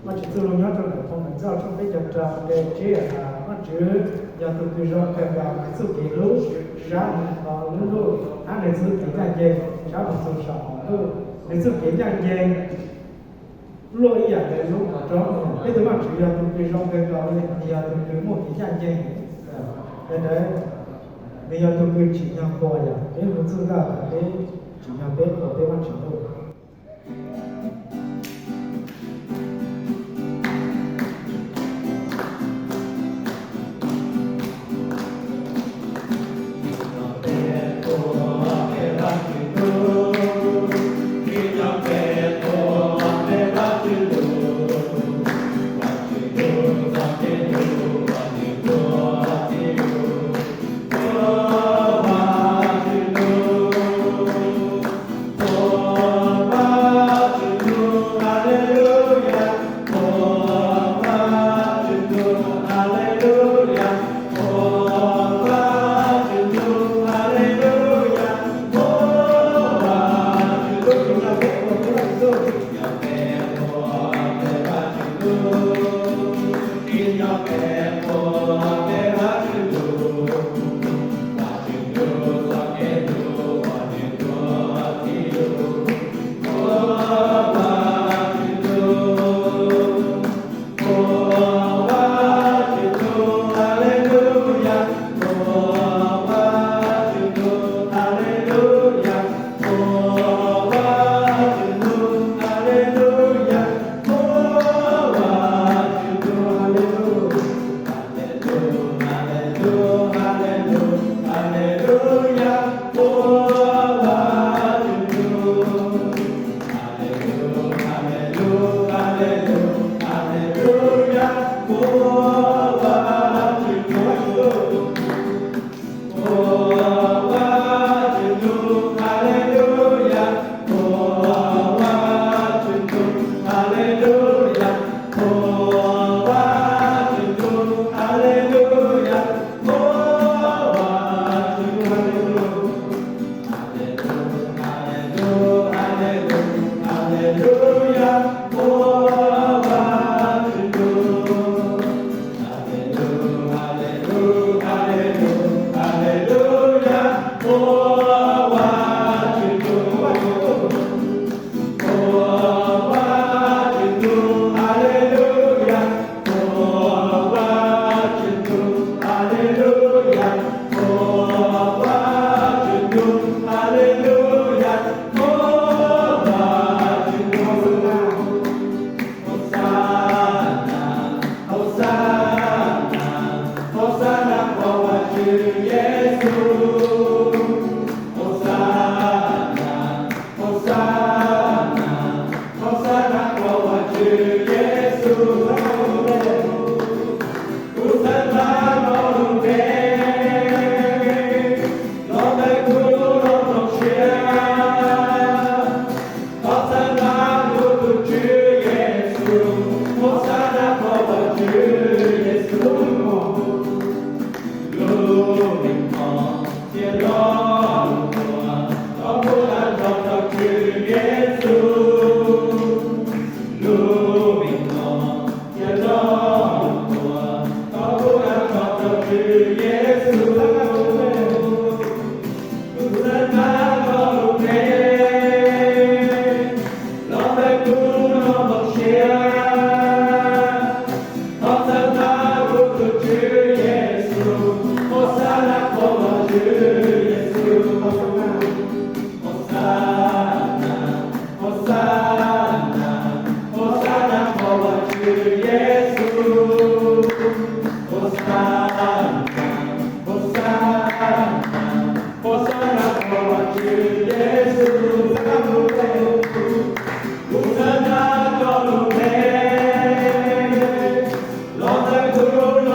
mà chỉ từ lúc nhớ trong này không mình giao trong cái chợ trà để chế mà chữ giờ từ từ trong cái vào cái sự kiện lúc sáng lúc lúc anh để sự kiện là gì sáng một sự sống lúc để sự kiện là gì lỗi giờ để lúc ở trong cái thứ mà chữ giờ từ từ trong cái vào giờ từ từ một cái là gì đấy bây giờ tôi cứ chỉ nhau qua giờ để một sự ra để chỉ nhau biết của cái quan trọng thôi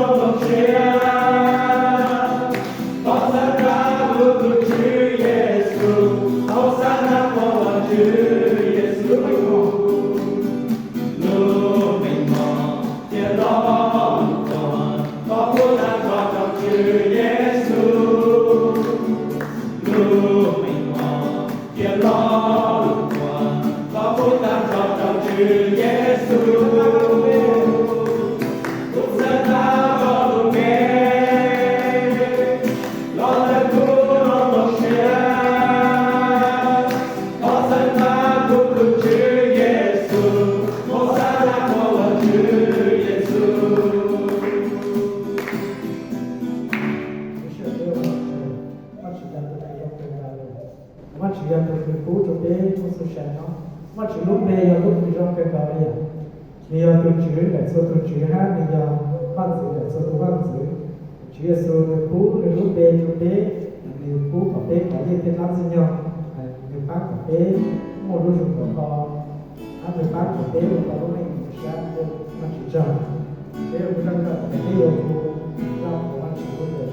Hosanna, chỉ là từ cũ cho bé không số sản nó mà chỉ lúc bé là lúc thì trong cái đó đấy bây giờ tôi chữ là số tôi chữ hát bây giờ văn chữ là số tôi văn chữ chỉ là số từ cũ là lúc bé cho bé từ cũ của bé cả những cái lắm gì nhau từ bác của bé một đôi dùng của con từ bác của bé một con lúc này sáng mà chỉ chờ bé cũng đang gặp cái điều trong của anh chỉ có được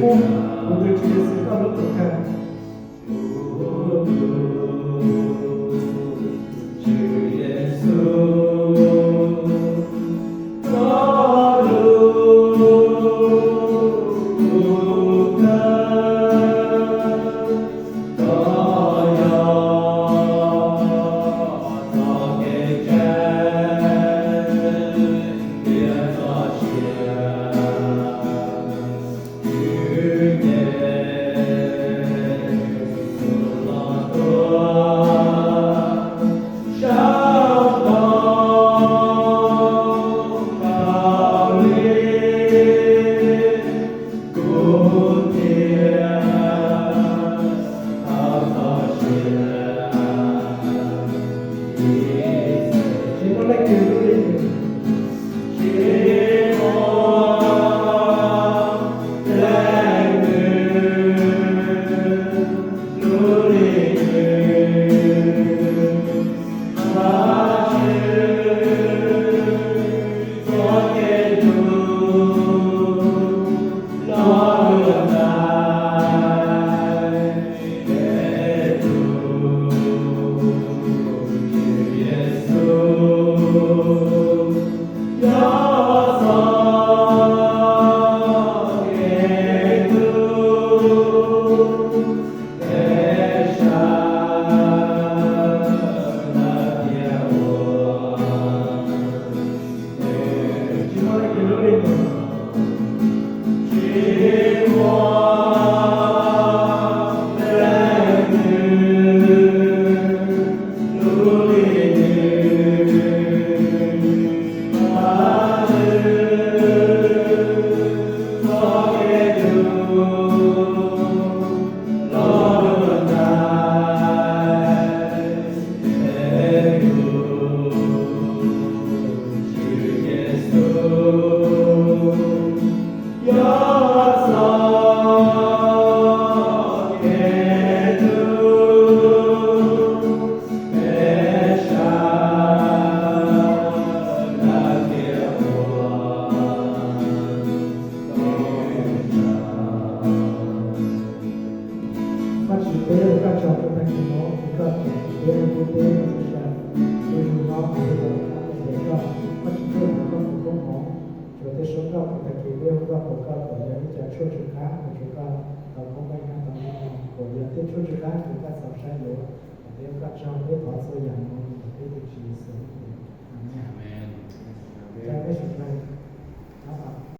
mô của tôi chỉ sự cao lúc của thầy Amen.